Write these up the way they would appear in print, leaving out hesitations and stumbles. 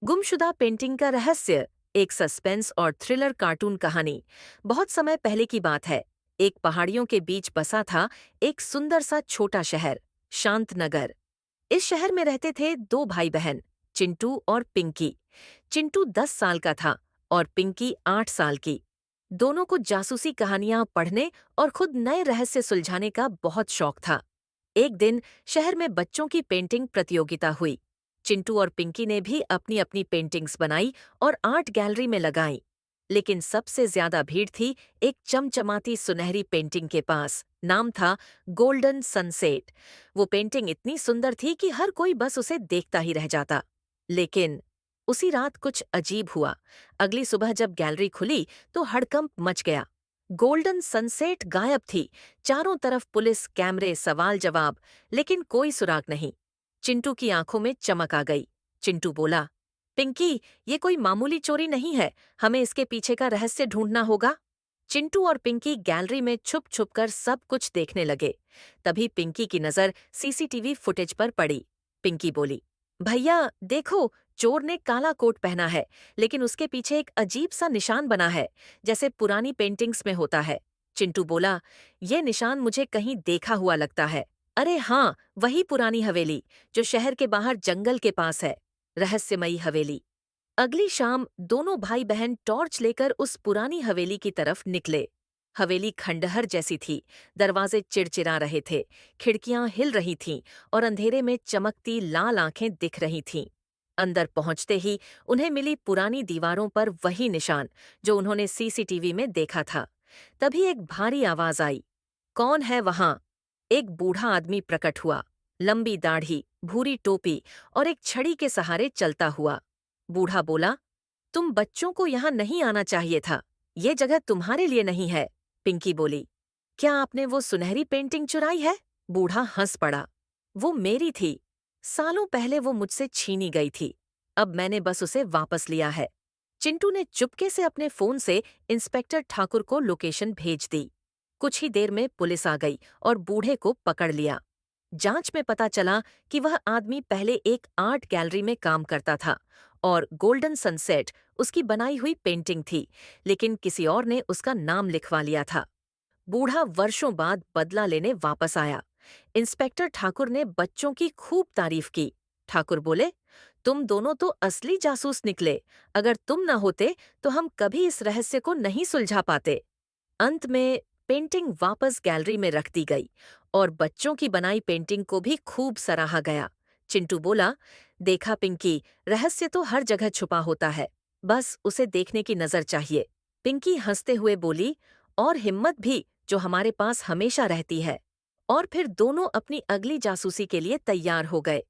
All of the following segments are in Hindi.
गुमशुदा पेंटिंग का रहस्य, एक सस्पेंस और थ्रिलर कार्टून कहानी। बहुत समय पहले की बात है। एक पहाड़ियों के बीच बसा था एक सुंदर सा छोटा शहर, शांतनगर। इस शहर में रहते थे दो भाई बहन, चिंटू और पिंकी। चिंटू 10 साल का था और पिंकी 8 साल की। दोनों को जासूसी कहानियां पढ़ने और खुद नए रहस्य सुलझाने का बहुत शौक था। एक दिन शहर में बच्चों की पेंटिंग प्रतियोगिता हुई। चिंटू और पिंकी ने भी अपनी अपनी पेंटिंग्स बनाई और आर्ट गैलरी में लगाई। लेकिन सबसे ज्यादा भीड़ थी एक चमचमाती सुनहरी पेंटिंग के पास। नाम था गोल्डन सनसेट। वो पेंटिंग इतनी सुंदर थी कि हर कोई बस उसे देखता ही रह जाता। लेकिन उसी रात कुछ अजीब हुआ। अगली सुबह जब गैलरी खुली तो हड़कंप मच गया। गोल्डन सनसेट गायब थी। चारों तरफ पुलिस, कैमरे, सवाल जवाब, लेकिन कोई सुराग नहीं। चिंटू की आंखों में चमक आ गई। चिंटू बोला, पिंकी, ये कोई मामूली चोरी नहीं है। हमें इसके पीछे का रहस्य ढूंढना होगा। चिंटू और पिंकी गैलरी में छुप छुप कर सब कुछ देखने लगे। तभी पिंकी की नजर सीसीटीवी फुटेज पर पड़ी। पिंकी बोली, भैया देखो, चोर ने काला कोट पहना है, लेकिन उसके पीछे एक अजीब सा निशान बना है, जैसे पुरानी पेंटिंग्स में होता है। चिंटू बोला, ये निशान मुझे कहीं देखा हुआ लगता है। अरे हाँ, वही पुरानी हवेली जो शहर के बाहर जंगल के पास है। रहस्यमयी हवेली। अगली शाम दोनों भाई बहन टॉर्च लेकर उस पुरानी हवेली की तरफ निकले। हवेली खंडहर जैसी थी। दरवाजे चिड़चिड़ा रहे थे, खिड़कियां हिल रही थीं और अंधेरे में चमकती लाल आंखें दिख रही थीं। अंदर पहुंचते ही उन्हें मिली पुरानी दीवारों पर वही निशान जो उन्होंने सीसीटीवी में देखा था। तभी एक भारी आवाज आई, कौन है वहां? एक बूढ़ा आदमी प्रकट हुआ, लंबी दाढ़ी, भूरी टोपी और एक छड़ी के सहारे चलता हुआ। बूढ़ा बोला, तुम बच्चों को यहाँ नहीं आना चाहिए था। ये जगह तुम्हारे लिए नहीं है। पिंकी बोली, क्या आपने वो सुनहरी पेंटिंग चुराई है? बूढ़ा हंस पड़ा। वो मेरी थी। सालों पहले वो मुझसे छीनी गई थी। अब मैंने बस उसे वापस लिया है। चिंटू ने चुपके से अपने फोन से इंस्पेक्टर ठाकुर को लोकेशन भेज दी। कुछ ही देर में पुलिस आ गई और बूढ़े को पकड़ लिया। जांच में पता चला कि वह आदमी पहले एक आर्ट गैलरी में काम करता था और गोल्डन सनसेट उसकी बनाई हुई पेंटिंग थी, लेकिन किसी और ने उसका नाम लिखवा लिया था। बूढ़ा वर्षों बाद बदला लेने वापस आया। इंस्पेक्टर ठाकुर ने बच्चों की खूब तारीफ की। ठाकुर बोले, तुम दोनों तो असली जासूस निकले। अगर तुम न होते तो हम कभी इस रहस्य को नहीं सुलझा पाते। अंत में पेंटिंग वापस गैलरी में रख दी गई और बच्चों की बनाई पेंटिंग को भी खूब सराहा गया। चिंटू बोला, देखा पिंकी, रहस्य तो हर जगह छुपा होता है, बस उसे देखने की नजर चाहिए। पिंकी हंसते हुए बोली, और हिम्मत भी, जो हमारे पास हमेशा रहती है। और फिर दोनों अपनी अगली जासूसी के लिए तैयार हो गए।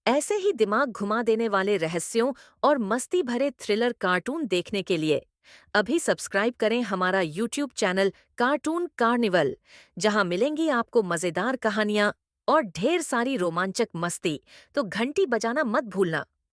ऐसे ही दिमाग घुमा देने वाले रहस्यों और मस्ती भरे थ्रिलर कार्टून देखने के लिए अभी सब्सक्राइब करें हमारा यूट्यूब चैनल कार्टून कार्निवल, जहां मिलेंगी आपको मजेदार कहानियां और ढेर सारी रोमांचक मस्ती। तो घंटी बजाना मत भूलना।